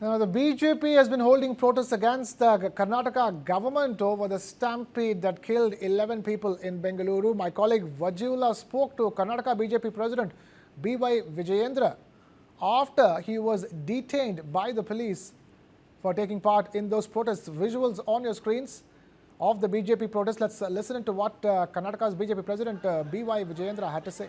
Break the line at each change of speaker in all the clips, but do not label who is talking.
Now, the BJP has been holding protests against the Karnataka government over the stampede that killed 11 people in Bengaluru. My colleague Vajula spoke to Karnataka BJP President B.Y. Vijayendra after he was detained by the police for taking part in those protests. Visuals on your screens of the BJP protest. Let's listen to what Karnataka's BJP President B.Y. Vijayendra had to say.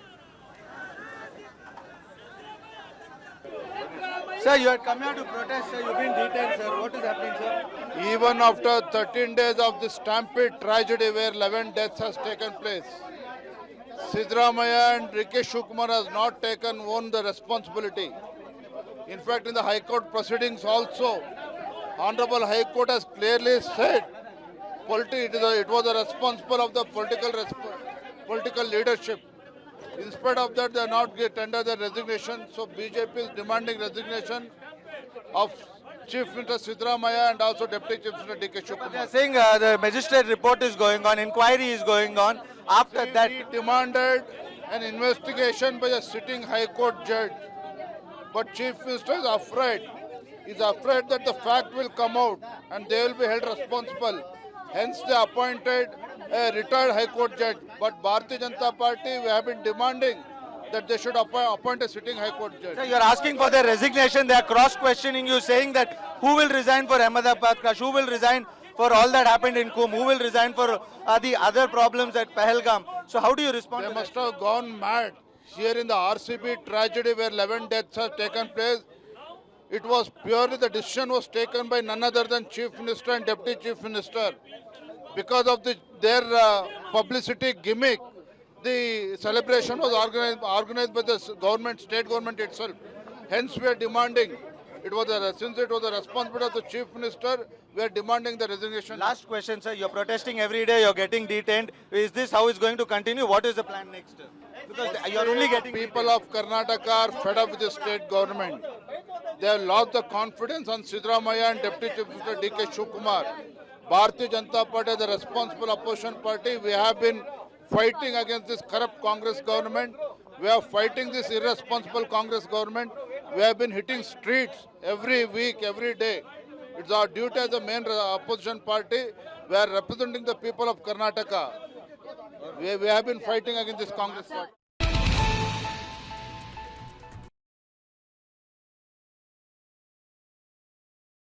Sir, you had come here to protest, sir. You've been detained, sir. What is happening, sir?
Even after 13 days of the stampede tragedy where 11 deaths has taken place, Siddaramaiah and Ricky Shukumar has not owned the responsibility. In fact, in the High Court proceedings also, Honorable High Court has clearly said it was the responsible of the political leadership. In spite of that, they are not tender their resignation. So BJP is demanding resignation of Chief Minister Siddaramaiah and also Deputy Chief Minister D.K.
They are
Shivakumar.
saying the magistrate report is going on, inquiry is going on. After that,
He demanded an investigation by a sitting High Court judge. But Chief Minister is afraid. He is afraid that the fact will come out and they will be held responsible. Hence, they appointed a retired High Court judge. But Bharatiya Janata Party, we have been demanding that they should appoint a sitting High Court judge.
sir, you are asking for their resignation. They are cross-questioning you, saying that who will resign for Ahmedabad crash, who will resign for all that happened in Kum, who will resign for the other problems at Pahalgam. So how do you respond
They
to
must
that?
have gone mad. Here in the RCB tragedy where 11 deaths have taken place, it was purely the decision was taken by none other than Chief Minister and Deputy Chief Minister. Because of their publicity gimmick, the celebration was organized by the government, state government itself. Hence, we are demanding. Since it was the responsibility of the Chief Minister, we are demanding the resignation.
Last question, sir. You're protesting every day. You're getting detained. Is this how it's going to continue? What is the plan next? Because you're only getting
People of Karnataka are fed up with the state government. They have lost the confidence on Siddaramaiah and Deputy Chief Minister D.K. Shivakumar. Bharatiya Janata Party, the responsible opposition party, we have been fighting against this corrupt Congress government. We are fighting this irresponsible Congress government. We have been hitting streets every week, every day. It's our duty as the main opposition party. We are representing the people of Karnataka. We have been fighting against this Congress party.